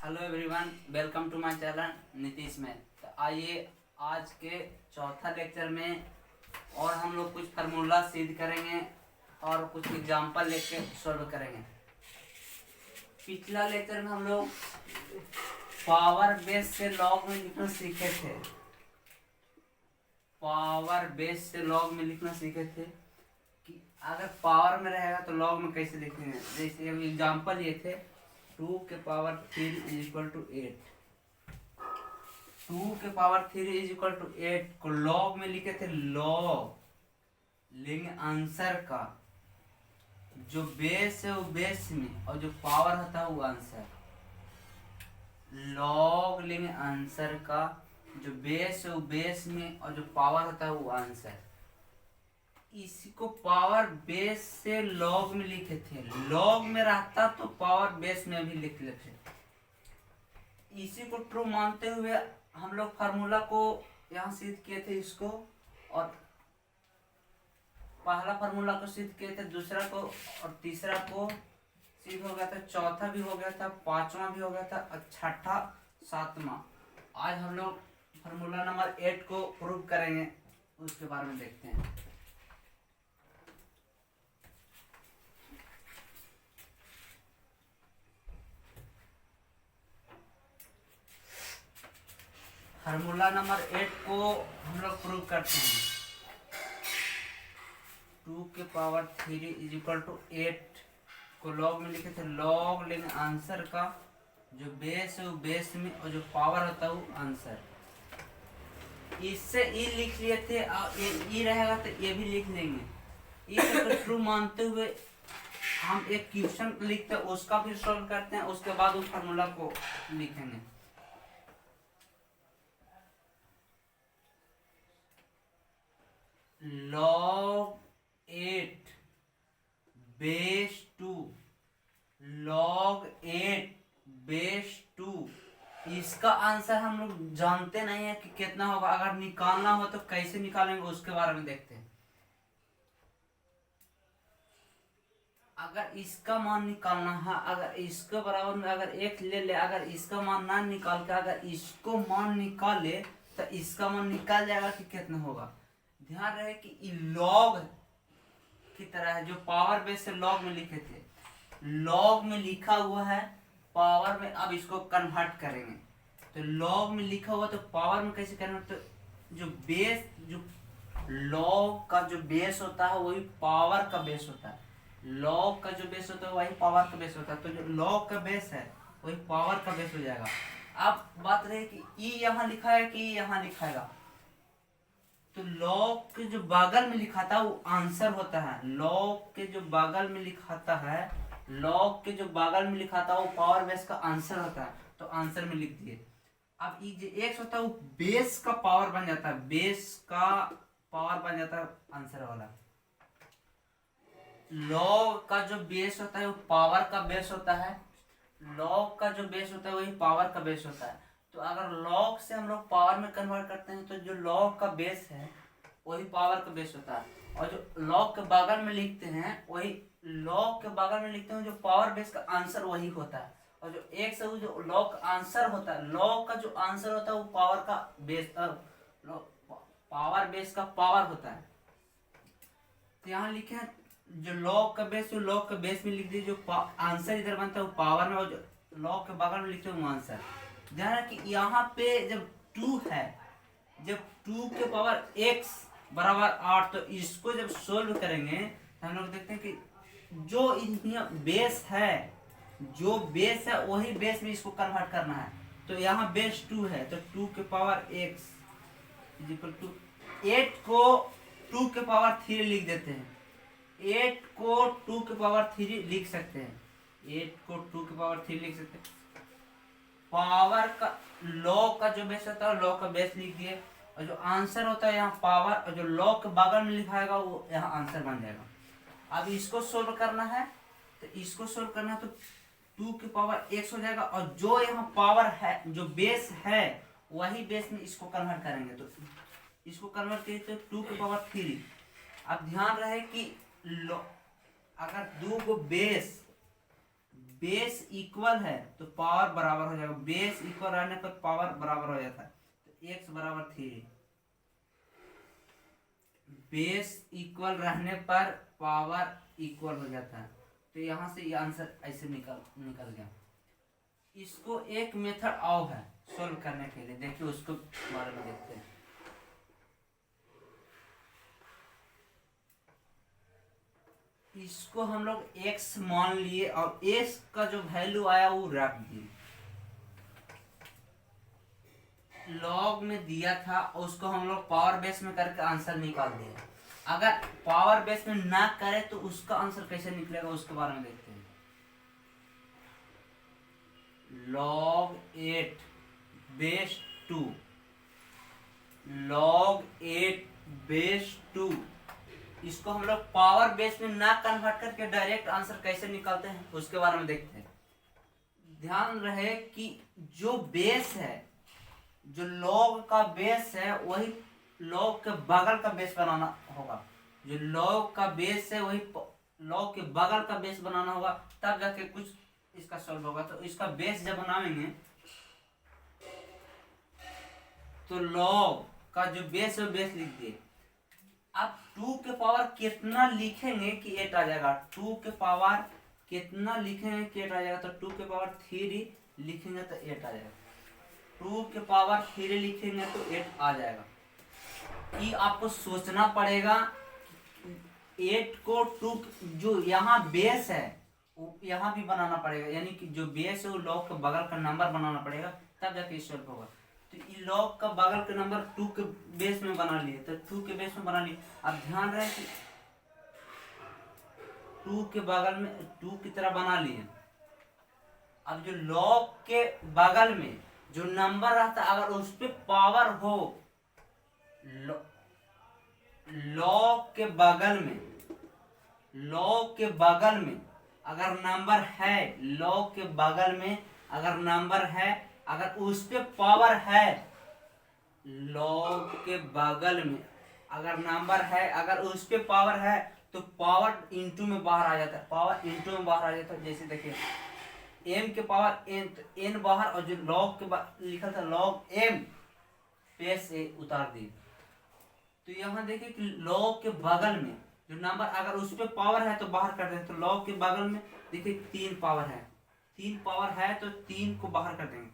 Hello everyone, welcome to my channel Nitish में। तो आइए आज के चौथा लेक्चर में और हम लोग कुछ फार्मूला सिद्ध करेंगे और कुछ एग्जांपल लेके सॉल्व करेंगे। पिछला लेक्चर में हम लोग पावर बेस से लॉग में लिखना सीखे थे। पावर बेस से लॉग में लिखना सीखे थे कि अगर पावर में रहेगा तो लॉग में कैसे लिखेंगे। जैसे एग्जांपल ये थे 2 के पावर 3 इज इक्वल टू 8। 2 के पावर 3 इज इक्वल टू 8 को लॉग में लिखे थे। लॉग लेंगे आंसर का, जो बेस है वो बेस में और जो पावर होता है वो आंसर। लॉग लेंगे आंसर का, जो बेस है वो बेस में और जो पावर होता है वो आंसर। इसी को पावर बेस से लॉग में लिखे थे। लॉग में रहता तो पावर बेस में भी लिख लेते। इसी को ट्रू मानते हुए हम लोग फार्मूला को यहाँ सिद्ध किए थे इसको, और पहला फार्मूला को सिद्ध किए थे, दूसरा को और तीसरा को सिद्ध हो गया था, चौथा भी हो गया था, पांचवा भी हो गया था और छठा सातवां। आज हम लोग फार्मूला नंबर 8 को प्रूव करेंगे, उसके बारे में देखते हैं। फार्मूला नंबर 8 को हम लोग प्रूव करते हैं। 2 के पावर 3 इज इक्वल टू 8 को लॉग में लिखे थे। लॉग लेंगे आंसर का, जो बेस है वो बेस में और जो पावर होता है वो आंसर। इससे ई लिख लिए थे और ये ई रहेगा तो ये भी लिख लेंगे। इस ट्रू मानते हुए हम एक क्वेश्चन लिखते हैं, उसका फिर सॉल्व करते हैं, उसके बाद उस फार्मूला को लिखेंगे। log 8 base 2, log 8 base 2। इसका आंसर हम लोग जानते नहीं है कि कितना होगा। अगर निकालना हो तो कैसे निकालेंगे उसके बारे में देखते हैं। अगर इसका मान निकालना है, अगर इसके बराबर में अगर 1 ले ले, अगर इसका मान ना निकाल के अगर इसको मान निकाले तो इसका मान निकाल जाएगा कि कितना होगा। ध्यान रहे कि लॉग की तरह है, जो पावर बेस से लॉग में लिखे थे। लॉग में लिखा हुआ है, पावर में अब इसको कन्वर्ट करेंगे। तो लॉग में लिखा हुआ तो पावर में कैसे कन्वर्ट, तो जो बेस, जो लॉग का जो बेस होता है वही पावर का बेस होता है। लॉग का जो बेस होता है वही पावर का बेस होता है। तो जो लॉग का बेस है वही पावर का बेस हो जाएगा। अब बात रही कि ई यहाँ लिखा है कि यहाँ लिखाएगा, तो लॉग के जो बगल में लिखाता है वो आंसर होता है। लॉग के जो बगल में लिखाता है, लॉग के जो बगल में लिखाता है वो पावर बेस का आंसर होता है, तो आंसर में लिख दिए। अब ये जो एक्स होता है वो बेस का पावर बन जाता है, बेस का पावर बन जाता है आंसर वाला। लॉग का जो बेस होता है वो पावर का बेस होता है। लॉग का जो बेस होता है वही पावर का बेस होता है। तो अगर लॉग से हम लोग पावर में कन्वर्ट करते हैं तो जो लॉग का बेस है वही पावर का बेस होता है, और जो लॉग के बगल में लिखते हैं वही लॉग के बगल में लिखते हैं, जो पावर बेस का आंसर वही होता है। और जो एक्स है वो जो लॉग का आंसर होता है, लॉग का जो आंसर होता है वो पावर का बेस, पावर बेस का पावर होता है। तो यहाँ लिखे हैं जो लॉग का बेस, जो लॉग का बेस में लिख दीजिए, जो आंसर इधर बनता है वो पावर में, और जो लॉग के बगल में लिखते हैं वो आंसर। ध्यान है कि यहाँ पे जब 2 है, जब 2 के पावर x बराबर 8, तो इसको जब सोल्व करेंगे तो हम लोग देखते हैं कि जो बेस है, जो बेस है वही बेस में इसको कन्वर्ट करना है। तो यहाँ बेस 2 है तो 2 के power x is equal to 8 को 2 के पावर 3 लिख देते हैं। 8 को 2 के पावर 3 लिख सकते हैं, 8 को 2 के पावर 3 लिख सकते हैं। पावर का लॉग का जो बेस होता है लॉग का बेस लिख दिए, और जो आंसर होता है यहाँ पावर, और जो लॉग के बगल में लिखाएगा वो यहाँ आंसर बन जाएगा। अब इसको सोल्व करना है, तो इसको सोल्व करना है तो 2 के पावर x हो जाएगा, और जो यहाँ पावर है, जो बेस है वही बेस में इसको कन्वर्ट करेंगे। तो इसको कन्वर्ट किए तो 2 के पावर 3। अब ध्यान रहे कि अगर 2 को बेस बेस इक्वल है तो पावर बराबर हो जाएगा, बेस इक्वल रहने पर पावर बराबर हो जाता है। तो x बराबर 3, बेस इक्वल रहने पर पावर इक्वल हो जाता है। तो यहाँ से ये आंसर ऐसे निकल गया। इसको एक मेथड और है सोल्व करने के लिए, देखिए उसको बारे में देखते हैं। इसको हम लोग x मान लिए और x का जो वैल्यू आया वो रख दिए, लॉग में दिया था उसको हम लोग पावर बेस में करके आंसर निकाल दिए। अगर पावर बेस में ना करे तो उसका आंसर कैसे निकलेगा उसके बारे में देखते हैं। log 8 बेस 2, log 8 बेस 2, इसको हम लोग पावर बेस में ना कन्वर्ट करके डायरेक्ट आंसर कैसे निकालते हैं उसके बारे में देखते हैं। ध्यान रहे कि जो बेस है, जो लॉग का बेस है वही लॉग के बगल का बेस बनाना होगा। जो लॉग का बेस है वही लॉग के बगल का बेस बनाना होगा, तब जाके कुछ इसका सॉल्व होगा। तो इसका बेस जब बनाएंगे तो लॉग का जो बेस है बेस लिख दिए। अब 2 के पावर कितना लिखेंगे कि 8 आ जाएगा, 2 के पावर कितना लिखेंगे कि 8 आ जाएगा। तो 2 के पावर 3 लिखेंगे तो 8 आ जाएगा, 2 के पावर 3 लिखेंगे तो 8 आ जाएगा। ये आपको सोचना पड़ेगा 8 को 2 जो यहाँ बेस है यहाँ भी बनाना पड़ेगा, यानी कि जो बेस है वो लॉग के बगल का नंबर बनाना पड़ेगा, तब जाके सॉल्व होगा। तो ये लॉग का बगल के नंबर 2 के बेस में बना लिए, तो 2 के बेस में बना लिए। अब ध्यान रहे कि 2 के बगल में 2 की तरह बना लिए। अब जो लॉग के बगल में जो नंबर रहता है अगर उस पे पावर हो, लॉग के बगल में, लॉग के बगल में अगर नंबर है, लॉग के बगल में अगर नंबर है, अगर उस पे पावर है, लॉग के बगल में अगर नंबर है, अगर उस पे पावर है तो पावर इनटू में बाहर आ जाता है, पावर इनटू में बाहर आ जाता है। जैसे देखिए m के पावर n, तो n बाहर, और जो लॉग के लिखा था लॉग m पेश से उतार दी। तो यहाँ देखिए कि लॉग के बगल में जो नंबर अगर उस पे पावर है तो बाहर कर देंगे। तो लॉग के बगल में देखिए 3 पावर है, 3 पावर है तो 3 को बाहर कर देंगे,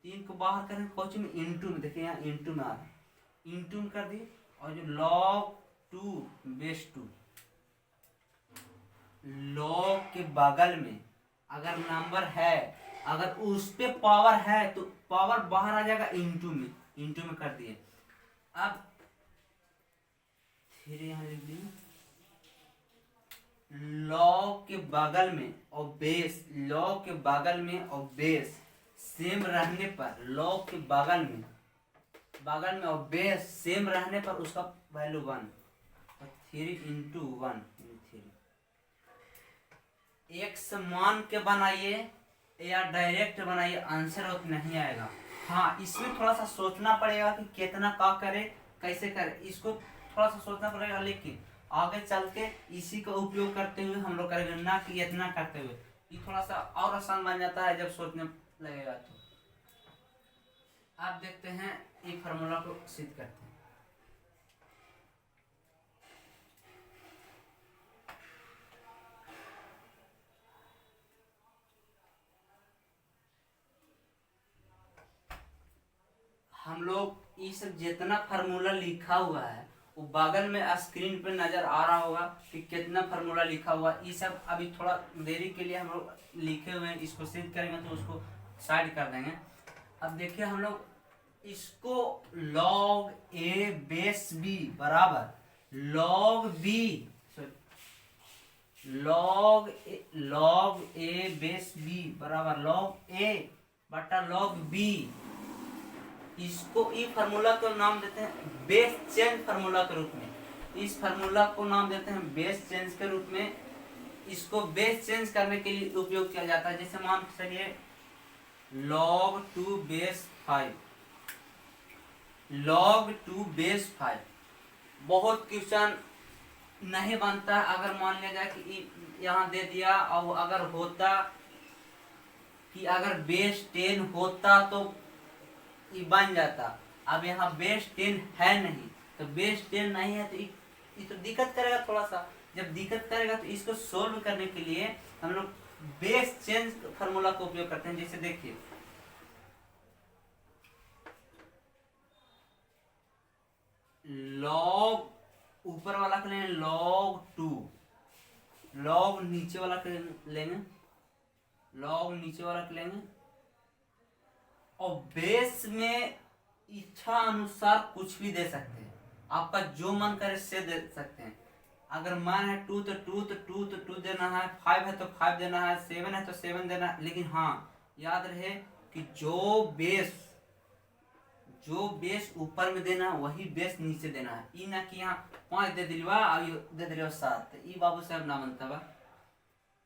3 को बाहर करेंगे कौन में इंटू में, देखिए यहाँ इंटू में आ रहा है, इंटू में कर दिए। और जो log 2 बेस 2, log के बगल में अगर नंबर है, अगर उस पे पावर है तो पावर बाहर आ जाएगा इंटू में, इंटू में कर दिए। अब फिर यहाँ लिख दिए log के बगल में और बेस, log के बगल में और बेस सेम रहने पर, log के बगल में और बेस सेम रहने पर उसका वैल्यू 1, तो 3 इंटू 1 3। x मान के बनाइए या डायरेक्ट बनाइए आंसर उतना नहीं आएगा। हाँ, इसमें थोड़ा सा सोचना पड़ेगा कि कितना का करे, कैसे करे, इसको थोड़ा सा सोचना पड़ेगा। लेकिन आगे चल के इसी का उपयोग करते हुए हम लोग करेंगे, ना कि इतना करते हुए। ये थोड़ा सा और आसान बन जाता है जब सोचने लगेगा। तो आप देखते हैं ये फार्मूला को सिद्ध करते हैं। हम लोग ये सब जितना फार्मूला लिखा हुआ है वो बगल में स्क्रीन पे नजर आ रहा होगा कि कितना फार्मूला लिखा हुआ। ये सब अभी थोड़ा देरी के लिए हम लोग लिखे हुए हैं, इसको सिद्ध करेंगे तो उसको साइड कर देंगे। अब देखिए हम लोग इसको log a बेस b बराबर log b, log a base b बराबर log a बटा log b, इसको इस फार्मूला को नाम देते हैं बेस चेंज फार्मूला के रूप में। इस फार्मूला को नाम देते हैं बेस चेंज के रूप में। इसको बेस चेंज करने के लिए उपयोग किया जाता है। जैसे मान चलिए log 2 बेस 5, log 2 बेस 5 बहुत क्वेश्चन नहीं बनता अगर मान लिया जाए कि यहाँ दे दिया और अगर होता कि अगर बेस 10 होता तो ये बन जाता। अब यहाँ बेस 10 है नहीं, तो बेस 10 नहीं है तो ये तो दिक्कत करेगा थोड़ा सा। जब दिक्कत करेगा तो इसको सोल्व करने के लिए हम लोग बेस चेंज फार्मूला का उपयोग करते हैं। जैसे देखिए लॉग ऊपर वाला के लेंगे log 2, लॉग नीचे वाला के लेंगे लॉग नीचे वाला के लेंगे, और बेस में इच्छा अनुसार कुछ भी दे सकते हैं। आपका जो मन करे से दे सकते हैं। अगर मन है 2 तो 2 तो 2 तो 2 देना है, 5 है तो 5 देना है, 7 है तो 7 देना है। लेकिन हाँ याद रहे कि जो बेस ऊपर में देना है वही बेस नीचे देना है। ई ना कि यहाँ 5 दे दिलवा और दे दिलवा 7, ई बाबू साहब ना बनता बा।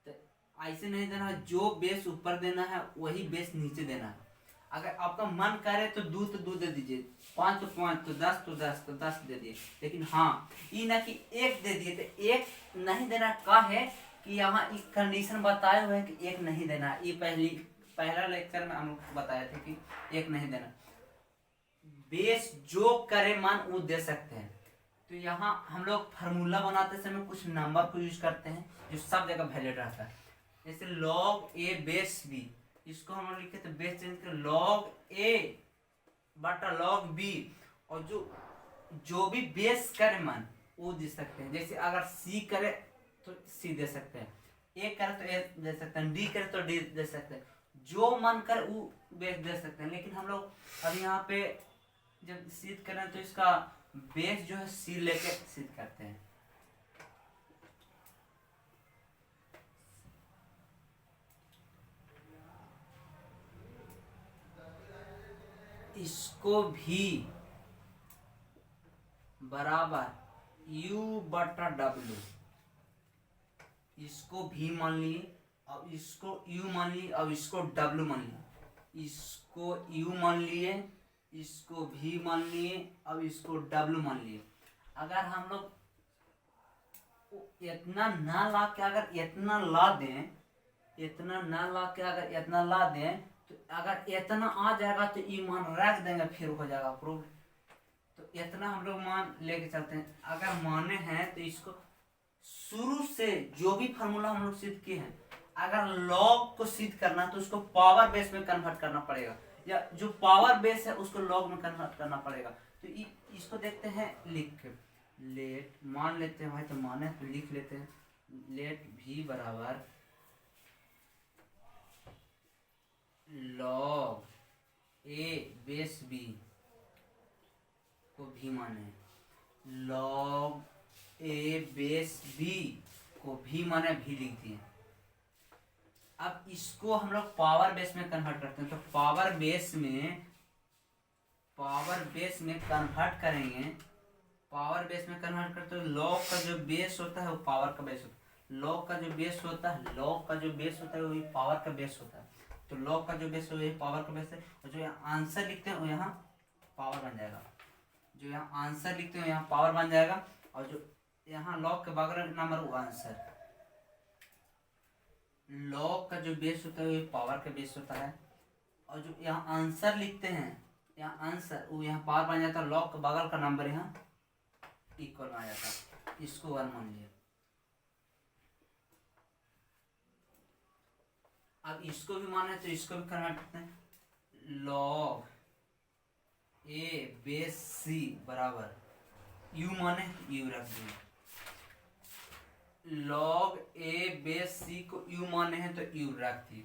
तो ऐसे नहीं देना है, जो बेस ऊपर देना है वही बेस नीचे देना है। अगर आपका मन करे तो 2 तो 2 दे दीजिए, 5 तो 5, तो 10 तो 10 तो 10 दे दिए। लेकिन हाँ ये ना कि 1 दे दिए तो 1 नहीं देना का है कि यहाँ एक कंडीशन बताए हुए हैं कि 1 नहीं देना। ये पहला लेक्चर में हम लोग बताए थे कि 1 नहीं देना। बेस जो करे मन वो दे सकते हैं। तो यहाँ हम लोग फार्मूला बनाते समय कुछ नंबर को यूज करते हैं जो सब जगह वैलिड रहता है। जैसे log a बेस b, इसको हम लोग लिखे तो बेस चेंज कर log a बटा log b, और जो भी बेस करे मन वो दे सकते हैं। जैसे अगर c करे तो c दे सकते हैं, a करे तो a दे सकते हैं, d करे तो d दे सकते हैं। जो मन करे वो बेस दे सकते हैं। लेकिन हम लोग अब यहाँ पे जब सिद्ध करें तो इसका बेस जो है c लेके सिद्ध करते हैं। इसको भी बराबर u बटा w, इसको भी मान लिए, अब इसको u मान लिए, अब इसको w मान लिए। इसको u मान लिए, इसको भी मान लिए, अब इसको w मान लिए। अगर हम लोग इतना ना ला के अगर इतना ला दें, इतना ना ला के अगर इतना ला दें, तो अगर इतना आ जाएगा तो ये मान रख देंगे, फिर हो जाएगा प्रूव। तो इतना हम लोग मान लेके चलते हैं। अगर माने हैं तो इसको शुरू से जो भी फार्मूला हम लोग सिद्ध किए हैं, अगर लॉग को सिद्ध करना तो उसको पावर बेस में कन्वर्ट करना पड़ेगा, या जो पावर बेस है उसको लॉग में कन्वर्ट करना पड़ेगा। तो इसको देखते हैं लिख के, लेट मान लेते हैं भाई, तो माने तो लिख लेते हैं, लेट भी बराबर log a बेस b को भी माने, log a बेस b को भी माने, भी लिख दिए। अब इसको हम लोग पावर बेस में कन्वर्ट करते हैं। तो पावर बेस में कन्वर्ट करेंगे, पावर बेस में कन्वर्ट करते हैं। log का जो बेस होता है वो पावर का बेस होता है, log का जो बेस होता है वही पावर का बेस होता है। तो log का जो बेस है वही पावर का बेस है, और जो यहाँ आंसर लिखते हैं वो यहाँ पावर बन जाएगा। जो यहाँ आंसर लिखते हैं यहाँ पावर बन जाएगा, और जो यहाँ log के बगल नंबर वो आंसर। log का जो बेस होता है वो पावर का बेस होता है, और जो यहाँ आंसर लिखते हैं, यहाँ आंसर वो यहाँ पावर बन जाता है। log के बगल का नंबर यहाँ इक्वल आ जाता है। इसको 1 मान लिया। अब इसको भी माने तो इसको भी कन्वर्ट करते हैं। log a बेस c बराबर u माने u रख दिए। log a बेस c को u माने हैं तो u रख दिए।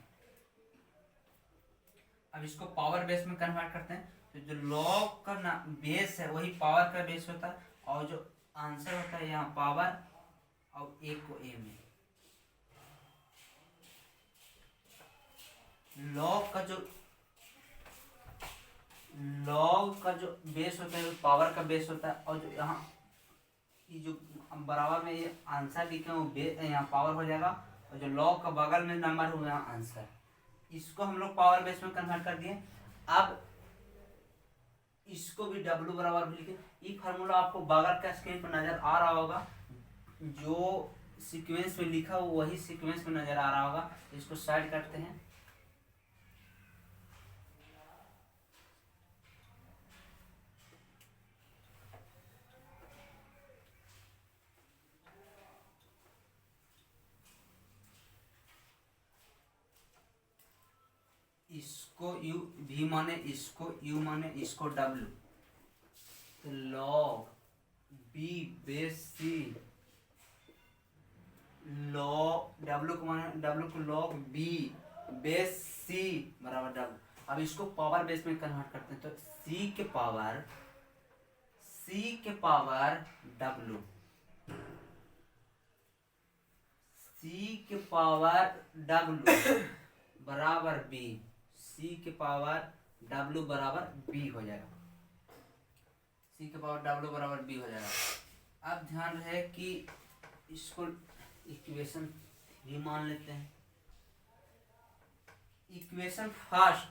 अब इसको पावर बेस में कन्वर्ट करते हैं। तो जो log का बेस है वही पावर का बेस होता है, और जो आंसर होता है यहाँ पावर, और a को a में। log का जो बेस होता है वो पावर का बेस होता है, और जो यहाँ ये जो बराबर में ये आंसर लिखे वो यहाँ पावर हो जाएगा, और जो log का बगल में नंबर हो यहाँ आंसर। इसको हम लोग पावर बेस में कन्वर्ट कर दिए। अब इसको भी w बराबर भी लिखे। ये फार्मूला आपको बगल का स्क्रीन पर नजर आ रहा होगा, जो सीक्वेंस में लिखा हो वही सीक्वेंस में नजर आ रहा होगा। इसको साइड करते हैं। इसको यू, भी माने इसको, यू माने इसको डब्लू, तो log B base C, log W को माने डब्लू को लॉग बी बेस सी बराबर डब्लू। अब इसको पावर बेस में कन्वर्ट करते हैं, तो सी के पावर डब्लू, सी के पावर डब्लू बराबर बी, सी के पावर डब्लू बराबर बी हो जाएगा, सी के पावर डब्लू बराबर बी हो जाएगा। अब ध्यान रहे कि इसको इक्वेशन भी मान लेते हैं। इक्वेशन फर्स्ट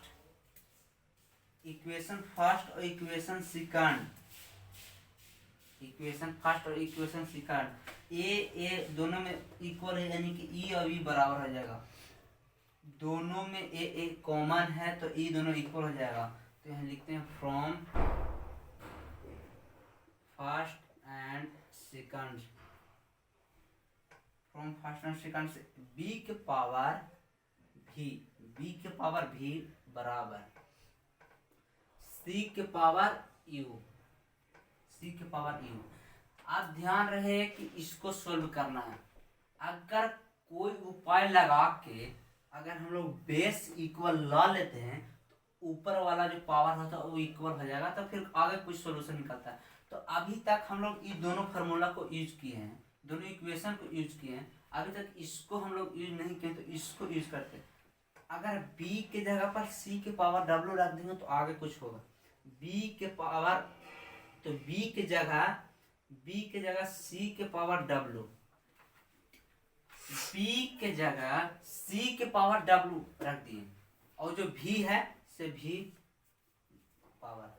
और इक्वेशन सेकंड ए दोनों में इक्वल है, यानी कि ई और ई बराबर हो जाएगा। दोनों में ए कॉमन है तो ई दोनों इक्वल हो जाएगा। तो यहाँ लिखते हैं फ्रॉम फर्स्ट एंड सेकंड से बी के पावर भी बराबर सी के पावर यू। अब ध्यान रहे कि इसको सोल्व करना है। अगर कोई उपाय लगा के अगर हम लोग बेस इक्वल ला लेते हैं तो ऊपर वाला जो पावर होता है वो इक्वल हो जाएगा, तो फिर आगे कुछ सोल्यूशन निकलता है। तो अभी तक हम लोग ये दोनों फार्मूला को यूज किए हैं, दोनों इक्वेशन को यूज किए हैं। अभी तक इसको हम लोग यूज नहीं किए, तो इसको यूज करते हैं। अगर b के जगह पर c के पावर w रख देंगे तो आगे कुछ होगा। b के जगह c के पावर w, b के जगह c के पावर w रख दिए, और जो v है से v पावर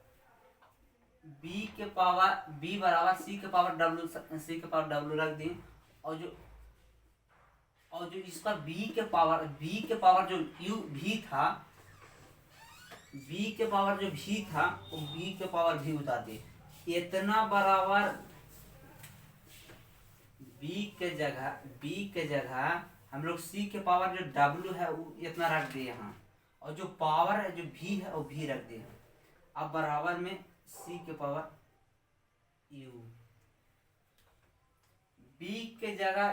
b बराबर c के पावर w रख दिए, और जो इसका b के पावर जो v था, b के पावर जो v था वो b के पावर v उतार दिए। इतना बराबर b के जगह हम लोग c के पावर जो w है वो इतना रख दिए यहाँ, और जो पावर है जो v है वो v रख दिए। अब बराबर में c के पावर u, b के जगह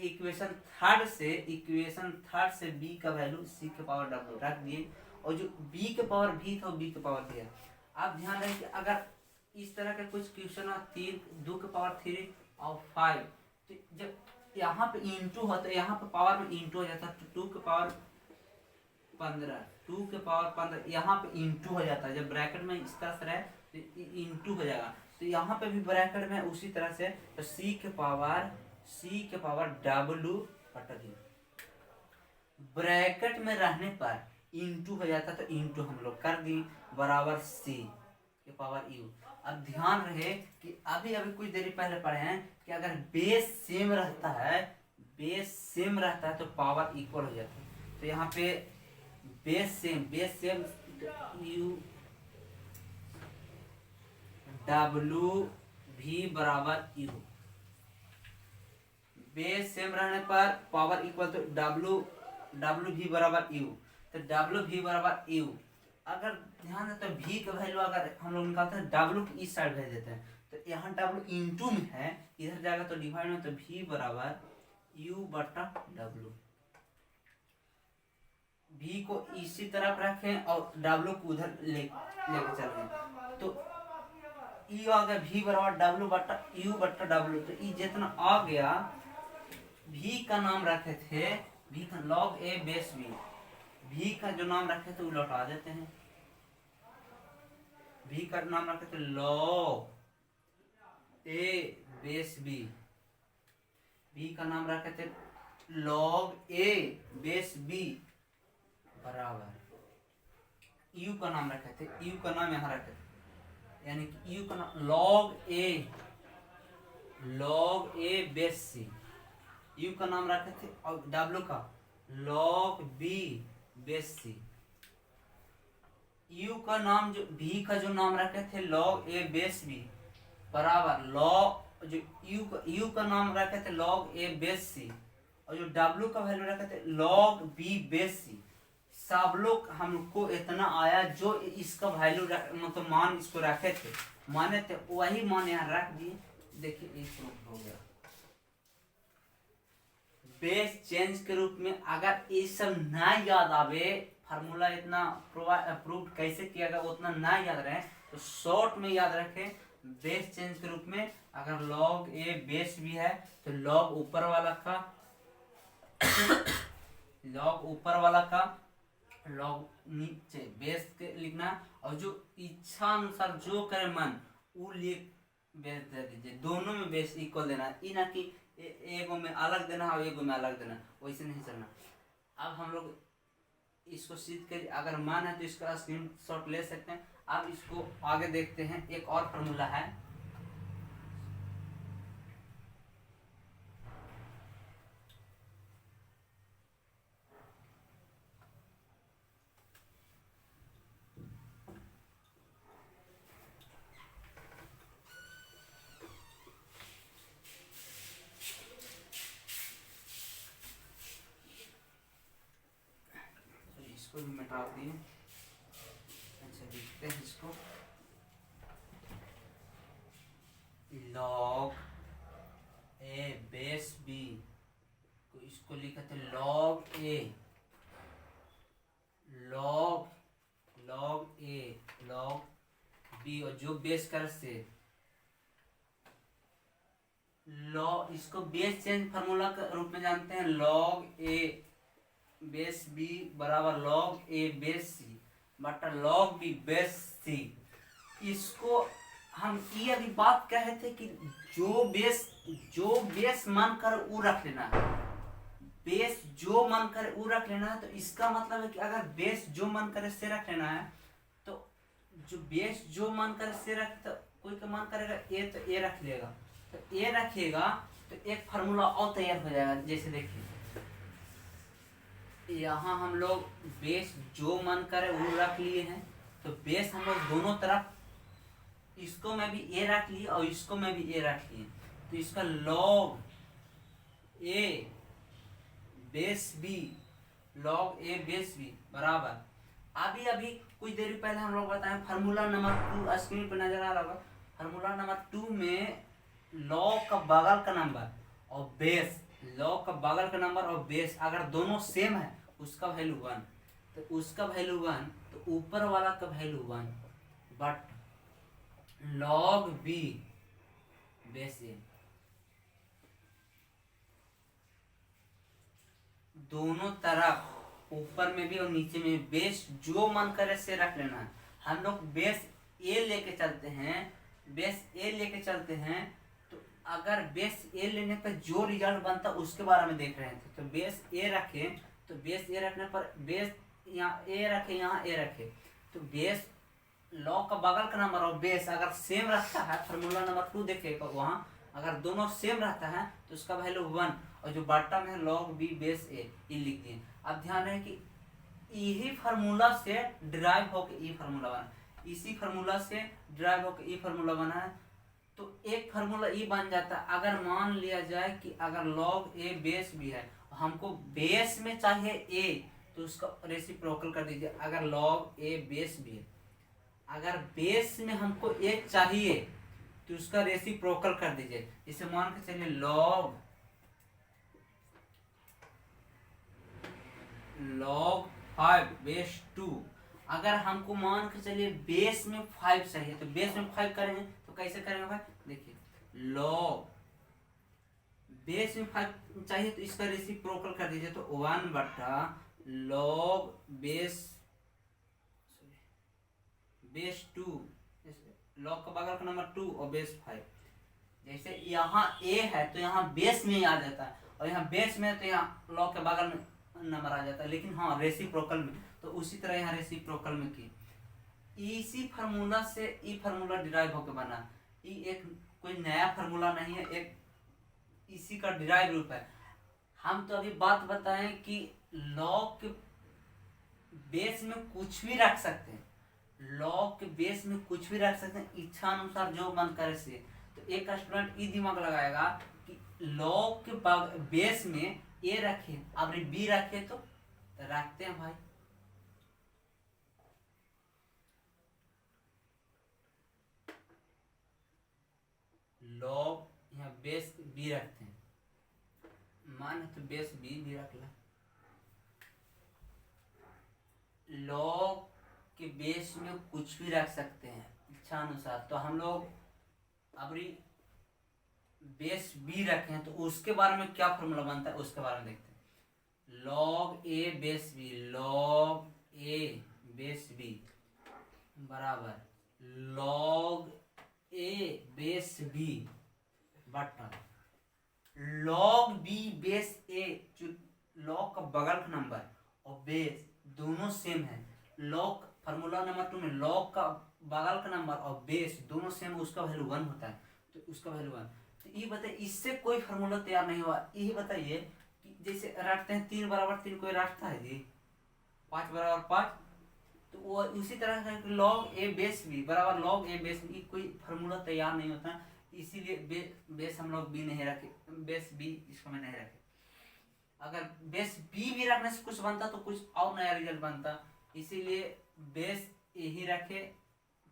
इक्वेशन थर्ड से b का वैल्यू c के पावर w रख दिए, और जो b के पावर v था वो b के पावर दिया। अब ध्यान रहे कि अगर इस तरह के कुछ क्वेश्चन 2 के पावर 3 और 5, तो जब यहाँ पे इंटू होता है, यहाँ पे पावर में इंटू हो जाता है, तो 2 के पावर 15 यहाँ पे इंटू हो जाता है। जब ब्रैकेट में इस तरह से रहे तो इंटू हो जाएगा, तो यहाँ पे भी ब्रैकेट में उसी तरह से, तो c के पावर w बटा v ब्रैकेट में रहने पर इंटू हो जाता, तो इंटू हम लोग कर दी बराबर c के पावर u। अब ध्यान रहे कि अभी कुछ देरी पहले पढ़े हैं कि अगर बेस सेम रहता है तो पावर इक्वल हो जाता है। तो यहाँ पे base same u w v बराबर u, बेस सेम रहने पर पावर इक्वल, तो w v बराबर u, तो w v बराबर u। अगर ध्यान दें तो v का वैल्यू अगर हम लोग निकालते हैं w की इस साइड भेज देते हैं, तो यहाँ w इंटू में है, इधर जाएगा तो डिवाइड में, तो v बराबर u बटा w। v को इसी तरफ रखें और w को उधर लेके चल गए, तो e आ गया v बराबर w बटा u बटा w। तो e जितना आ गया, v का नाम रखे थे v का log a base v, v का जो नाम रखे थे वो लौटा देते हैं। v का नाम रखे थे log a base b, v का नाम रखे थे log a बेस b बराबर u का नाम रखे थे, u का नाम यहाँ रखे थे, यानी कि u का नाम log a base c, u का नाम रखे थे, और w का log b base c। u का नाम जो v का जो नाम रखे थे log a बेस b बराबर log जो u का नाम रखे थे log a बेस c, और जो w का वैल्यू रखे थे log b बेस c। सब लोग हमको इतना आया जो इसका वैल्यू मतलब मान इसको रखे थे, माने थे, वही मान यहाँ रख दिए। देखिए ये प्रूफ हो गया। बेस चेंज के रूप में अगर ये सब ना याद आवे, फार्मूला इतना प्रूव कैसे किया गया उतना ना याद रहे, तो शॉर्ट में याद रखें। बेस चेंज के रूप में अगर लॉग ए बेस भी है तो लॉग ऊपर वाला का लॉग ऊपर वाला का लॉग नीचे बेस के लिखना, और जो इच्छा अनुसार जो करे मन वो लिख बेस दे दीजिए। दोनों में बेस इक्वल देना, ये ना कि एगो में अलग देना और एगो में अलग देना, वैसे नहीं चलना। अब हम लोग इसको सिद्ध कर, अगर मान है तो इसका स्क्रीनशॉट ले सकते हैं। अब इसको आगे देखते हैं। एक और फार्मूला है, इसको भी मिटा दिए। अच्छा देखते हैं इसको। लॉग ए बेस बी, तो इसको लिखा था लॉग ए, लॉग ए लॉग बी, और जो बेस कर से लॉग, इसको बेस चेंज फार्मूला के रूप में जानते हैं। लॉग ए बेस बी बराबर लॉग ए बेस सी बटा लॉग बी बेस सी। इसको हम ये अभी बात कहे थे कि जो बेस मन कर वो रख लेना है, बेस जो मन करे वो रख लेना है। तो इसका मतलब है कि अगर बेस जो मन करे से रख लेना है, तो जो बेस जो मन करे से रख, तो कोई का मन करेगा ए तो ए रख लेगा, तो ए रखेगा तो एक फार्मूला और तैयार हो जाएगा। जैसे देखिए यहाँ हम लोग बेस जो मन करे वो रख लिए हैं, तो बेस हम लोग दोनों तरफ, इसको में भी ए रख लिए और इसको में भी ए रख लिए, तो इसका लॉग ए बेस बी, लॉग ए बेस बी बराबर, अभी कुछ देर पहले हम लोग बताएं फार्मूला नंबर 2 स्क्रीन पर नजर आ रहा होगा। फार्मूला नंबर 2 में लॉग का बगल का नंबर और बेस, लॉग का बगल का नंबर और बेस अगर दोनों सेम है उसका वैल्यू 1, तो उसका वैल्यू 1, तो ऊपर वाला का value 1, but log B base A, दोनों तरफ ऊपर में भी और नीचे में भी बेस जो मन करे से रख लेना है। हम लोग बेस ए लेके चलते हैं, बेस ए लेके चलते हैं, तो अगर बेस ए लेने पर जो रिजल्ट बनता उसके बारे में देख रहे थे। तो बेस ए रखे, तो बेस ए रखने पर बेस यहाँ ए रखे, यहाँ ए रखे, तो बेस लॉग का बगल का नंबर और बेस अगर सेम रहता है, फार्मूला नंबर 2 देखिएगा, वहाँ अगर दोनों सेम रहता है तो उसका वैल्यू 1, और जो बॉटम है लॉग बी बेस ए, ये लिख दिए। अब ध्यान रहे कि यही फार्मूला से डिराइव होकर ये फार्मूला बना, इसी फार्मूला से डिराइव होकर ये फार्मूला बना है। तो एक फार्मूला ये बन जाता है। अगर मान लिया जाए कि अगर लॉग ए बेस भी है, हमको बेस में चाहिए ए, तो उसका रेसिप्रोकल कर दीजिए। अगर लॉग ए बेस भी है, अगर बेस में हमको ए चाहिए तो उसका रेसिप्रोकल कर दीजिए। इसे मान के चलिए लॉग 5 बेस 2, अगर हमको मान के चलिए बेस में 5 चाहिए, तो बेस में 5 करेंगे तो कैसे करेंगे भाई? देखिए लॉग बेस में 5 चाहिए तो इसका रेसिप्रोकल कर दीजिए, तो 1 बटा लॉग बेस 2, लॉग का बगल का नंबर 2 और बेस 5। जैसे यहाँ ए है तो यहाँ बेस में आ जाता है, और यहाँ बेस में तो यहाँ लॉग के बगल में नंबर आ जाता है, लेकिन हाँ रेसिप्रोकल में। तो उसी तरह यहाँ रेसिप्रोकल में की इसी फार्मूला से ये फार्मूला डिराइव होकर बना। ये एक कोई नया फार्मूला नहीं है, एक इसी का डिराइव रूप है। हम तो अभी बात बताएं कि लॉग के बेस में कुछ भी रख सकते हैं, लॉग के बेस में कुछ भी रख सकते हैं इच्छा अनुसार जो मन करे से। तो एक स्टूडेंट ये दिमाग लगाएगा कि लॉग के बेस में ए रखे, अब बी रखे तो रखते हैं भाई, बेस बी रखते हैं, मान तो बेस बी भी रख ला। लॉग के बेस में कुछ भी रख सकते हैं इच्छा अनुसार। तो हम लोग अभी बेस बी रखे हैं तो उसके बारे में क्या फॉर्मूला बनता है उसके बारे में देखते हैं। लॉग ए बेस बी, लॉग ए बेस बी बराबर लॉग ए बेस बी बटा लॉग बी बेस ए। जो लॉग का बगल का नंबर और बेस दोनों सेम है। लॉग फार्मूला नंबर 2 में लॉग का बगल का नंबर और बेस दोनों सेम, उसका वैल्यू 1 होता है, तो उसका वैल्यू 1। तो ये बताइए इससे कोई फार्मूला तैयार नहीं हुआ। ये बताइए कि जैसे रखते हैं 3 बराबर 3 कोई रखता है जी, 5 बराबर 5, तो वो उसी तरह से लॉग ए बेस बी बराबर लॉग ए बेस बी, कोई फार्मूला तैयार नहीं होता, इसीलिए बेस हम लोग बी नहीं रखे, बेस बी इसको में नहीं रखे। अगर बेस बी भी रखने से कुछ बनता तो कुछ और नया रिजल्ट बनता, इसीलिए बेस ए ही रखे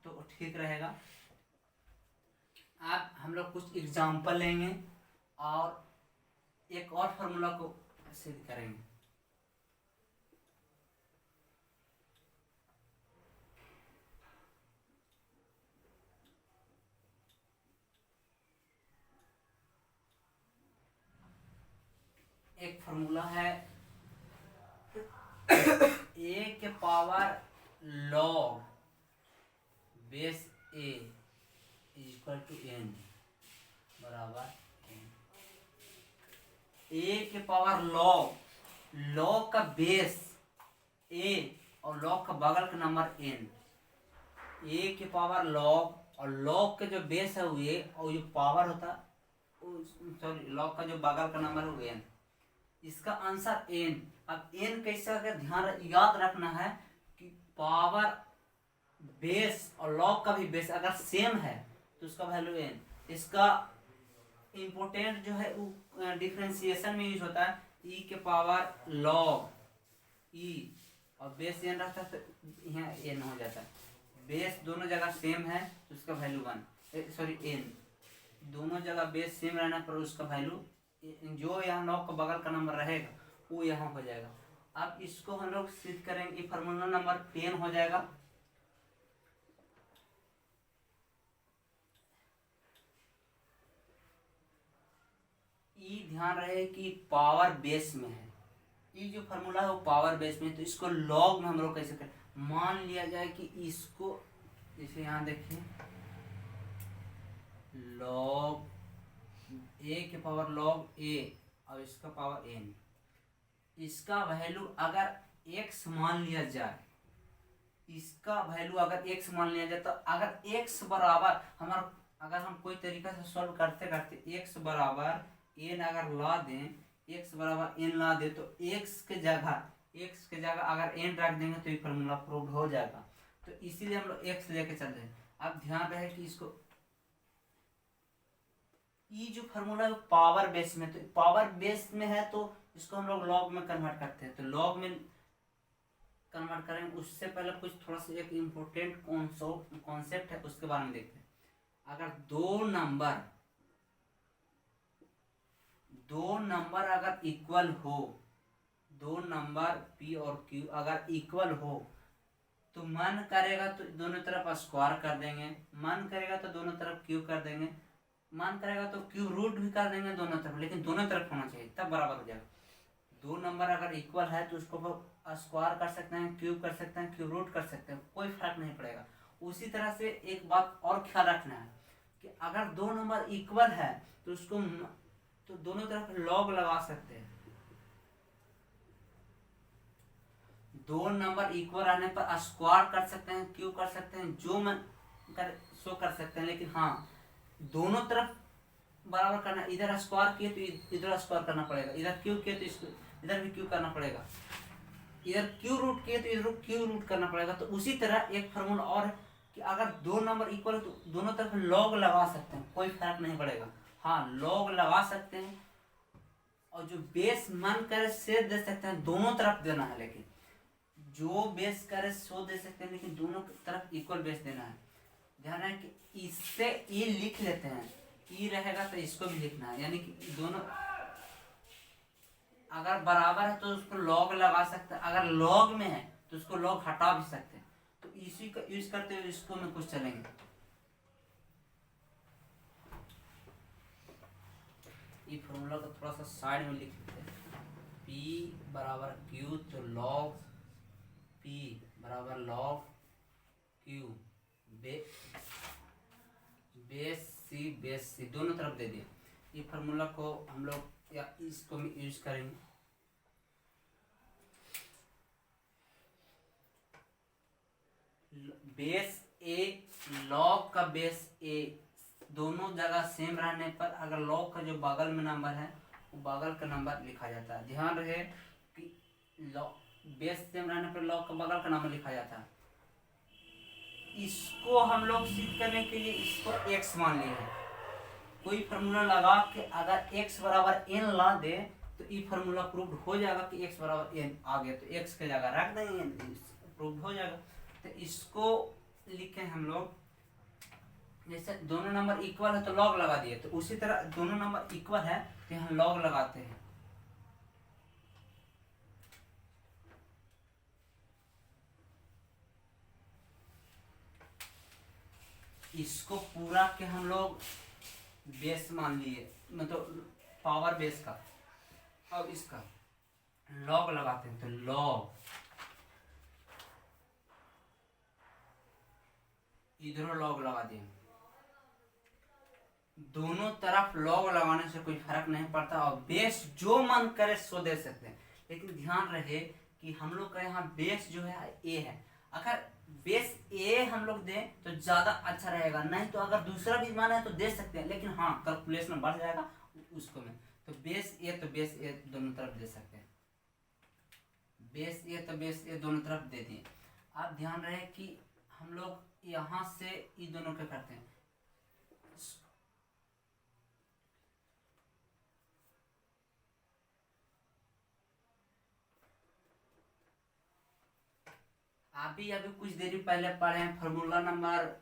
तो ठीक रहेगा। अब हम लोग कुछ एग्जाम्पल लेंगे और एक और फार्मूला को सिद्ध करेंगे। एक फार्मूला है ए के power log base A equal to N बराबर ए के पावर लॉग का बेस ए और लॉग का बगल का नंबर एन। ए के पावर लॉग और लॉग के जो बेस है वो ए और जो पावर होता सॉरी लॉग का जो बगल का नंबर है वो एन, इसका आंसर एन। अब एन कैसे अगर ध्यान याद रखना है कि पावर बेस और लॉग का भी बेस अगर सेम है तो उसका वैल्यू एन। इसका इम्पोर्टेंट जो है वो डिफरेंशिएशन में यूज होता है, ई के पावर लॉग ई और बेस एन रहता है तो यहाँ एन हो जाता है। बेस दोनों जगह सेम है तो उसका वैल्यू 1 सॉरी एन, दोनों जगह बेस सेम रहने पर उसका वैल्यू जो यहाँ लॉग का बगल का नंबर रहेगा वो यहाँ हो जाएगा। अब इसको हम लोग सिद्ध करेंगे, फार्मूला नंबर 10 हो जाएगा। ये ध्यान रहे कि पावर बेस में है, ये जो फार्मूला है वो पावर बेस में, तो इसको लॉग में हम लोग कैसे करें। मान लिया जाए कि इसको जैसे यहाँ देखिए लॉग ए के पावर लॉग ए और इसका पावर एन, इसका वैल्यू अगर x मान लिया जाए, इसका वैल्यू अगर x मान लिया जाए तो अगर x बराबर हमारा अगर हम कोई तरीका से सॉल्व करते करते x बराबर n अगर ला दें, x बराबर n ला दे तो x के जगह अगर n रख देंगे तो ये फार्मूला प्रूव हो जाएगा। तो इसीलिए हम लोग x लेके चल रहे हैं। अब ध्यान रहे कि इसको ये जो फार्मूला है पावर बेस में, तो पावर बेस में है तो इसको हम लोग लॉग में कन्वर्ट करते हैं। तो लॉग में कन्वर्ट करेंगे उससे पहले कुछ थोड़ा सा एक इम्पोर्टेंट कॉन्सेप्ट है उसके बारे में देखते हैं। अगर दो नंबर अगर इक्वल हो, दो नंबर p और q अगर इक्वल हो तो मन करेगा तो दोनों तरफ स्क्वायर कर देंगे, मन करेगा तो दोनों तरफ q कर देंगे, मन करेगा तो क्यू रूट भी कर देंगे दोनों तरफ, लेकिन दोनों तरफ होना चाहिए तब बराबर हो जाएगा। दो नंबर अगर इक्वल है तो उसको स्क्वायर कर सकते हैं, क्यूब कर सकते हैं, क्यूब रूट कर सकते हैं, कोई फर्क नहीं पड़ेगा। उसी तरह से एक बात और ख्याल रखना है कि अगर दो नंबर इक्वल है तो उसको तो दोनों तरफ लॉग लगा सकते हैं। दो नंबर इक्वल रहने पर स्क्वायर कर सकते हैं, क्यूब कर सकते हैं, जो मन कर सो कर सकते हैं, लेकिन हाँ दोनों तरफ बराबर करना। इधर स्क्वायर किए तो इधर स्क्वायर करना पड़ेगा, इधर क्यूब किए तो इसको इधर भी क्यूब करना पड़ेगा, इधर क्यू रूट किए तो इधर क्यू रूट करना पड़ेगा। तो उसी तरह एक फार्मूला और है कि अगर दो नंबर इक्वल है तो दोनों तरफ लॉग लगा सकते हैं, कोई फर्क नहीं पड़ेगा। हाँ लॉग लगा सकते हैं और जो बेस मन करे से दे सकते हैं, दोनों तरफ देना है, लेकिन जो बेस करे सो दे सकते हैं, लेकिन दोनों तरफ इक्वल बेस देना है। ध्यान है कि इससे ये लिख लेते हैं ई रहेगा तो इसको भी लिखना है, यानी कि दोनों अगर बराबर है तो उसको लॉग लगा सकते हैं, अगर लॉग में है तो उसको लॉग हटा भी सकते हैं। तो इसी का यूज करते हुए इसको में कुछ चलेंगे। ये फॉर्मूला को थोड़ा सा साइड में लिख लेते हैं। P बराबर Q, तो लॉग P बराबर लॉग Q बेस C दोनों तरफ दे दिए। ये फार्मूला को हम लोग या इसको भी यूज करेंगे। बेस A लॉग का बेस A दोनों जगह सेम रहने पर अगर लॉग का जो बगल में नंबर है वो बगल का नंबर लिखा जाता है। ध्यान रहे कि बेस सेम रहने पर लॉग का बगल का नंबर लिखा जाता है। इसको हम लोग सिद्ध करने के लिए इसको x मान लिए हैं। कोई फार्मूला लगा के अगर x बराबर n ला दे तो ये फार्मूला प्रूव हो जाएगा कि x बराबर n आ गया, तो x के जगह रख देंगे, प्रूव हो जाएगा। तो इसको लिखे हम लोग, जैसे दोनों नंबर इक्वल है तो लॉग लगा दिए, तो उसी तरह दोनों नंबर इक्वल है तो यहाँ लॉग लगाते हैं। इसको पूरा के हम लोग बेस मान लिए, मतलब पावर बेस का। अब इसका लॉग लगाते हैं, तो लॉग इधरों लॉग लगा दिए। दोनों तरफ लॉग लगाने से कोई फर्क नहीं पड़ता और बेस जो मन करे सो दे सकते हैं, लेकिन ध्यान रहे कि हम लोग का यहाँ बेस जो है ए है। अगर बेस ए हम लोग दें तो ज्यादा अच्छा रहेगा, नहीं तो अगर दूसरा भी मान है तो दे सकते हैं, लेकिन हाँ कैलकुलेशन बढ़ जाएगा उसको में। तो बेस ए तो बेस ए दोनों तरफ दे सकते हैं, बेस ए तो बेस ए दोनों तरफ दे दिए। आप ध्यान रहे कि हम लोग यहाँ से ये दोनों क्या करते हैं, अभी कुछ देर पहले पढ़े हैं फार्मूला नंबर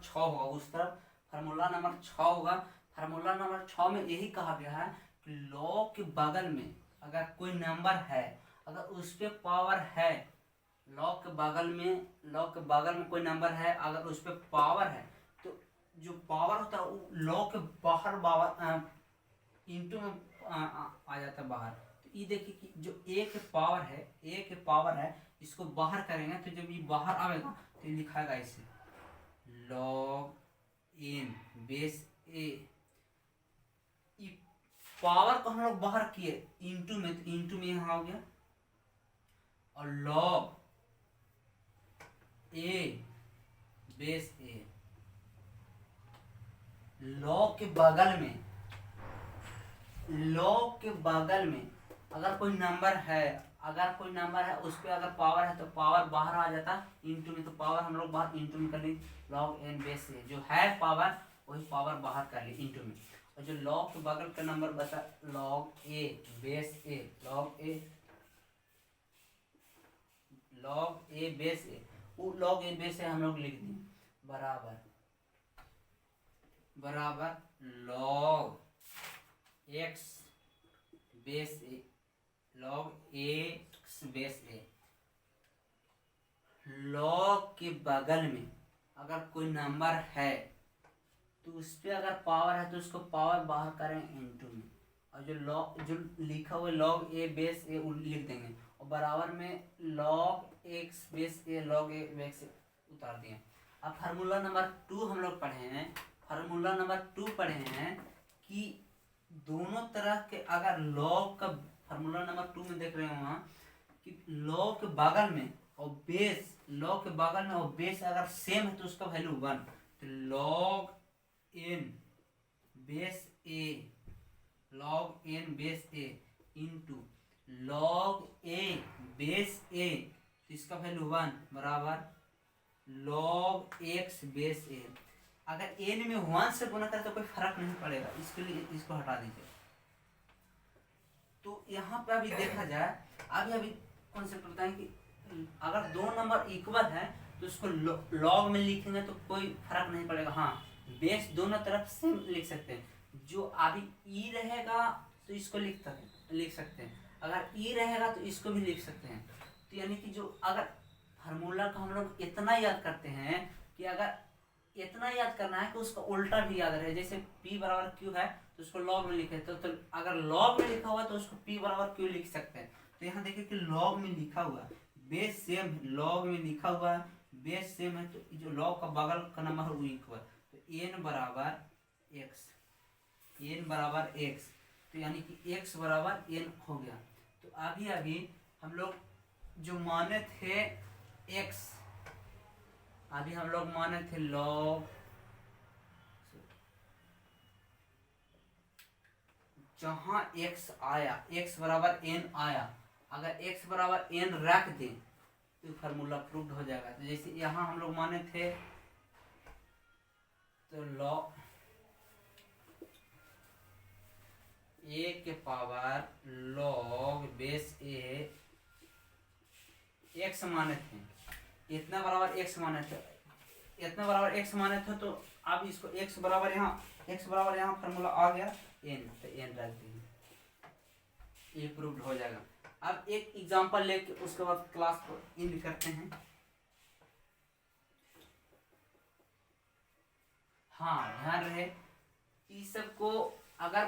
6 होगा उस तरफ, फार्मूला नंबर 6 होगा। फार्मूला नंबर 6 में यही कहा गया है कि लॉग के बगल में अगर कोई नंबर है, अगर उस पे पावर है, लॉग के बगल में कोई नंबर है, अगर उस पे पावर है तो जो पावर होता है वो लॉग के बाहर इंटू में आ जाता है बाहर। तो ये देखिए कि जो ए के पावर है इसको बाहर करेंगे तो जब ये बाहर आएगा तो ये लिखाएगा इसे log in base A. Power को हम लोग बाहर किए इंटू में, तो इंटू में यहाँ हो गया, और लॉग ए बेस ए। लॉग के बगल में अगर कोई नंबर है उस पर अगर पावर है तो पावर बाहर आ जाता इंटू में, तो पावर हम लोग बाहर इंटू में कर ली, लॉग एन बेस ए जो है पावर वही पावर बाहर कर ली इंटू में। और जो लॉग के बगल का नंबर बता लॉग ए बेस ए, लॉग ए बेस ए, वो लॉग ए बेस ए हम लोग लिख दिए बराबर लॉग एक्स बेस ए, लॉग एक्स बेस ए। लॉग के बगल में अगर कोई नंबर है तो उस पर अगर पावर है तो उसको पावर बाहर करें इंटू में, और जो लिखा हुआ लॉग ए बेस ए लिख देंगे, और बराबर में लॉग एक्स बेस ए, लॉग ए बेस ए उतार दिए। अब फार्मूला नंबर 2 हम लोग पढ़े हैं कि दोनों तरह के अगर लॉग का फार्मूला नंबर 2 में देख रहे हो वहाँ कि लॉग के बगल में और बेस अगर सेम है तो उसका वैल्यू 1, तो लॉग एन बेस ए इंटू लॉग ए बेस ए, तो इसका वैल्यू 1 बराबर लॉग एक्स बेस ए। अगर एन में 1 से गुना करें तो कोई फर्क नहीं पड़ेगा, इसके लिए इसको हटा दीजिए। तो यहाँ पे अभी देखा जाए, अभी कॉन्सेप्ट बताएं कि अगर दो नंबर इक्वल है तो उसको लॉग में लिखेंगे तो कोई फर्क नहीं पड़ेगा। हाँ, बेस दोनों तरफ सेम लिख सकते हैं। जो अभी ई रहेगा तो इसको लिख सकते हैं, अगर ई रहेगा तो इसको भी लिख सकते हैं। तो यानी कि जो अगर फार्मूला को हम लोग इतना याद करते हैं कि अगर इतना याद करना है कि उसका उल्टा भी याद रहे, जैसे P बराबर Q है तो उसको लॉग में लिखे तो अगर लॉग में लिखा हुआ है तो उसको P बराबर Q लिख सकते हैं। तो यहाँ देखिए कि लॉग में लिखा हुआ है, बेस सेम है, लॉग में लिखा हुआ है, बेस सेम है, तो जो लॉग का बगल का नंबर है वो इक्वल, तो n बराबर x, तो यानी कि x बराबर n हो गया। तो अभी हम लोग जो माने थे x, अभी हम लोग माने थे लॉग, जहां x आया, x बराबर n आया, अगर x बराबर n रख दें तो फार्मूला प्रूव्ड हो जाएगा। तो जैसे यहाँ हम लोग माने थे तो लॉग a के power log base a x माने थे, इतना बराबर x माने थे, इतना बराबर x माने थे, तो अब इसको x बराबर यहाँ फार्मूला आ गया n, तो n रख देंगे, ये प्रूव्ड हो जाएगा। अब एक एग्जांपल लेके उसके बाद क्लास को एंड करते हैं। हाँ, ध्यान रहे इस सब को अगर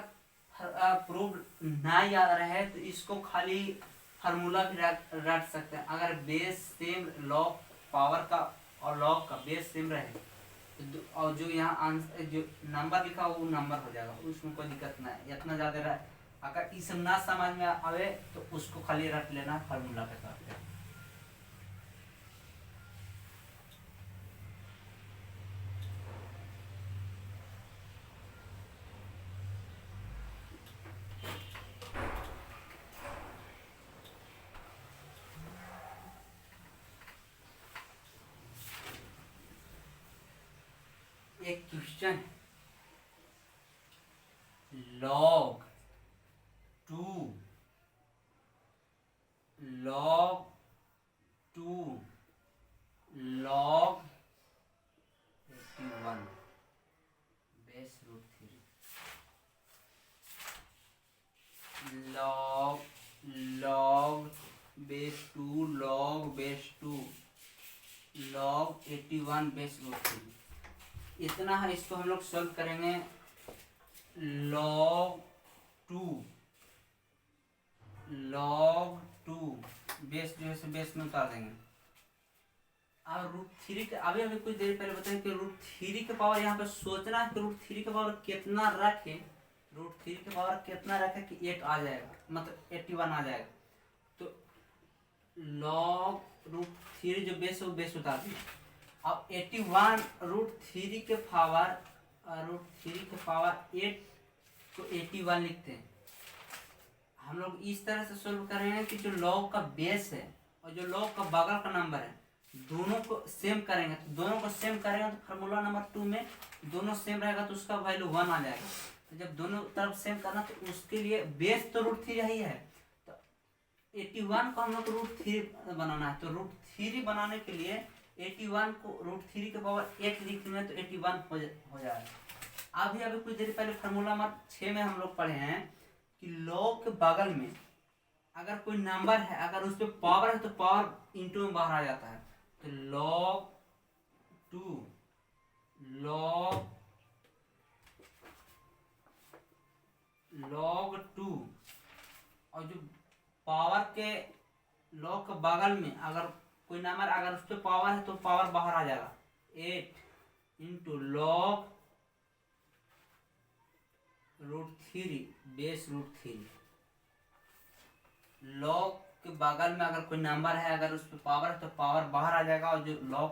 प्रूव ना याद रहे तो इसको खाली फार्मूला भी रख सकते हैं। अगर बेस सेम लॉग पावर का और लॉग का बेस सेम रहे तो और जो यहाँ आंसर जो नंबर लिखा वो नंबर हो जाएगा, उसमें कोई दिक्कत ना है। इतना ज़्यादा रहे, अगर इस ना समझ में आवे तो उसको खाली रट लेना फार्मूला के साथ। एक question, log 2 log 81 base root 3 log base 2 log base 2 log 81 base root 3, इतना है। इसको हम लोग सॉल्व करेंगे। log 2 बेस जो है बेस में उतार देंगे। अब रूट 3 के अभी कुछ देर पहले बताएं कि रूट 3 के पावर यहाँ पे सोचना है कि रूट 3 के पावर कितना रखे, रूट 3 के पावर कितना रखे कि 8 आ जाएगा, मतलब 81 आ जाएगा। तो log रूट 3 जो बेस है वो बेस उतार देंगे। अब 81 रूट 3 के पावर 8 को 81 लिखते हैं। हम लोग इस तरह से सोल्व करेंगे कि जो लॉग का बेस है और जो लॉग का बगल का नंबर है दोनों को सेम करेंगे। तो दोनों को सेम करेंगे तो फार्मूला नंबर 2 में दोनों सेम रहेगा तो उसका वैल्यू 1 आ जाएगा। तो जब दोनों तरफ सेम करना तो उसके लिए बेस तो रूट 3 ही है, तो 81 को हम लोग रूट 3 बनाना है। तो रूट 3 बनाने के लिए 81 को रूट 3 के पावर 8 लिखेंगे तो 81 हो जाएगा। अभी कुछ देर पहले फार्मूला नंबर 6 में हम लोग पढ़े हैं कि लॉग के बगल में अगर कोई नंबर है, अगर उस पर पावर है तो पावर इंटू में बाहर आ जाता है। तो log 2 और जो पावर के लॉग के बगल में अगर कोई नंबर अगर उस पर पावर है तो पावर बाहर आ जाएगा। 8 into log root 3 base root 3। Log के बगल में अगर कोई नंबर है, अगर उस पर पावर है तो पावर बाहर आ जाएगा और जो लॉग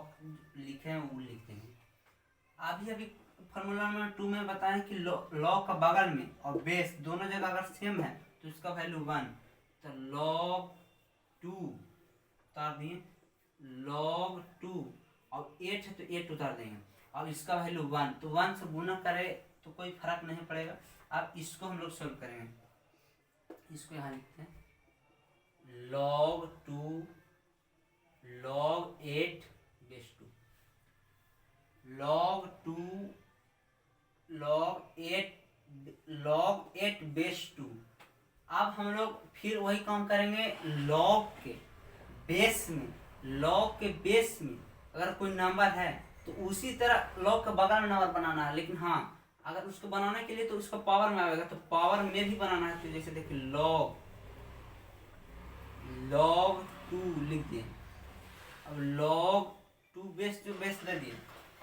लिखे हैं वो लिख देंगे। अभी फार्मूला नंबर 2 में बताएं कि लॉग का बगल में और बेस दोनों जगह अगर सेम है तो इसका वैल्यू 1। तो log 2 उतार दिए, log 2 और 8 है तो 8 उतार देंगे। अब इसका वैल्यू 1, तो 1 से गुना करे तो कोई फर्क नहीं पड़ेगा। अब इसको हम लोग सॉल्व करेंगे। इसको यहाँ लिखते हैं log 2 log 8 base log 8 base 2। अब हम लोग फिर वही काम करेंगे, log के बेस में अगर कोई नंबर है तो उसी तरह log के बगल में नंबर बनाना है। लेकिन हाँ, अगर उसको बनाने के लिए तो उसका पावर में आएगा, तो पावर में भी बनाना है। तो जैसे देखिए log 2 लिख दिए। अब log 2 बेस जो बेस दे दिए।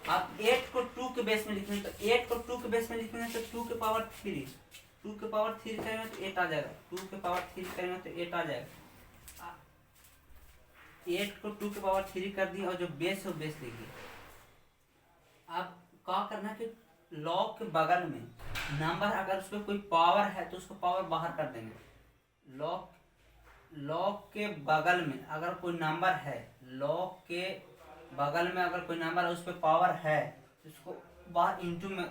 अब 8 को 2 के बेस में लिखेंगे, तो 8 को 2 के बेस में लिखेंगे तो 2 के पावर 3 करेंगे तो 8 आ जाएगा। 2 के पावर 3 करेंगे तो 8 आ जाएगा। 8 को 2 के पावर 3 कर दिए और जो बेस है वो बेस देखिए। अब क्या करना है कि log के बगल में नंबर अगर उसमें कोई पावर है तो उसको पावर बाहर कर देंगे। log के बगल में अगर कोई नंबर है, log के बगल में अगर कोई नंबर है उस पर पावर है तो उसको बाहर इंटू में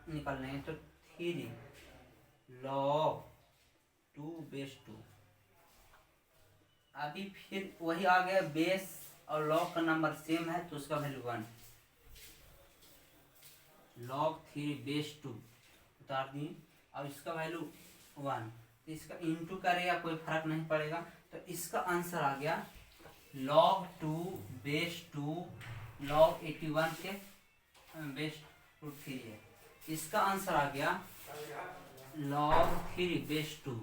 निकालने हैं। तो 3 log 2 बेस 2। अभी फिर वही आ गया, बेस और log का नंबर सेम है तो उसका वैल्यू 1। log 3 बेस 2 उतार दिए। अब इसका वैल्यू 1, तो इसका इंटू करेगा कोई फर्क नहीं पड़ेगा। तो इसका आंसर आ गया log 2 बेस 2 log 81 के बेस रूट 3 है। इसका आंसर आ गया log 3 बेस 2।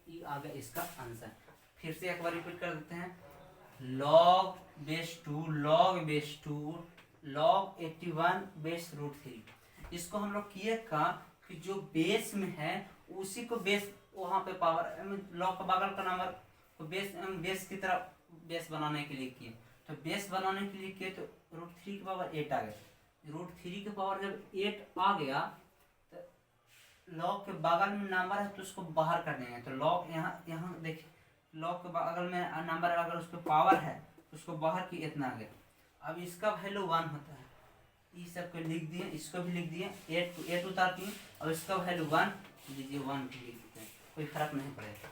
ये आ गया इसका आंसर। फिर से एक बार रिपीट कर देते हैं, log base 2 log 81 base root 3। इसको हम लोग किए का कि जो बेस में है उसी को बेस वहाँ पे पावर log का बगल का नंबर को बेस की तरह बेस बनाने के लिए किए। तो बेस बनाने के लिए किए तो रूट 3 की पावर 8 आ गया। रूट 3 की पावर जब 8 आ गया तो log के बगल में नंबर है तो उसको बाहर कर देंगे। तो log यहाँ देखिए, log के बगल में नंबर अगर उस पर पावर है तो उसको बाहर की इतना आ गया। अब इसका वैल्यू 1 होता है। इस सब को लिख दिए, इसको भी लिख दिए, 8 उतार दिए। अब इसका वैल्यू 1 लीजिए, 1 भी लिख देते हैं, कोई फर्क नहीं पड़ेगा।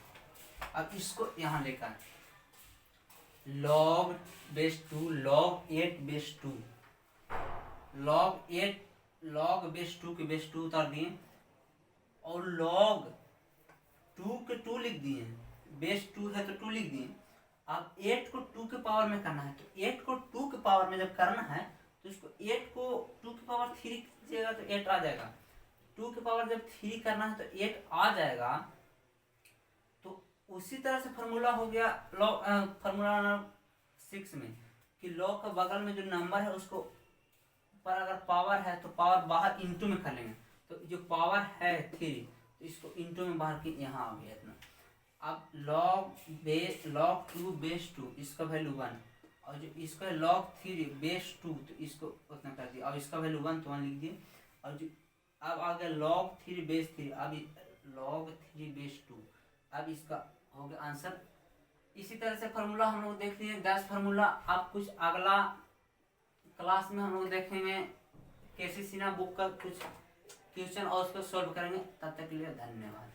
अब इसको यहाँ लेकर log base 2 log 8 base 2 log base 2 के बेस 2 उतार दिए और log 2 के 2 लिख दिए। बेस 2 है तो 2 लिख दिए। अब 8 को 2 के पावर में करना है, तो 8 को 2 के पावर में जब करना है तो इसको 8 को 2 की पावर 3 कीजिएगा तो 8 आ जाएगा। 2 की पावर जब 3 करना है तो 8 आ जाएगा। तो उसी तरह से फार्मूला हो गया फार्मूला नंबर 6 में कि log का बगल में जो नंबर है उसको पर अगर पावर है तो पावर बाहर इंटू में कर लेंगे। तो जो पावर है 3 तो इसको इंटू में बाहर की यहाँ आ गया इतना। अब log 2 बेस 2 इसका वैल्यू 1 और जो इसका log 3 बेस 2 तो इसको उतना कर दिया। अब इसका वैल्यू 1 तो 1 लिख दिए। और जो अब आ गया log 3 बेस 3, अब log 3 बेस 2। अब इसका हो गया आंसर। इसी तरह से फार्मूला हम लोग देखते हैं 10 फार्मूला। आप कुछ अगला क्लास में हम लोग देखेंगे केसी सिन्हा बुक का कुछ क्वेश्चन और उसको सॉल्व करेंगे। तब तक के लिए धन्यवाद।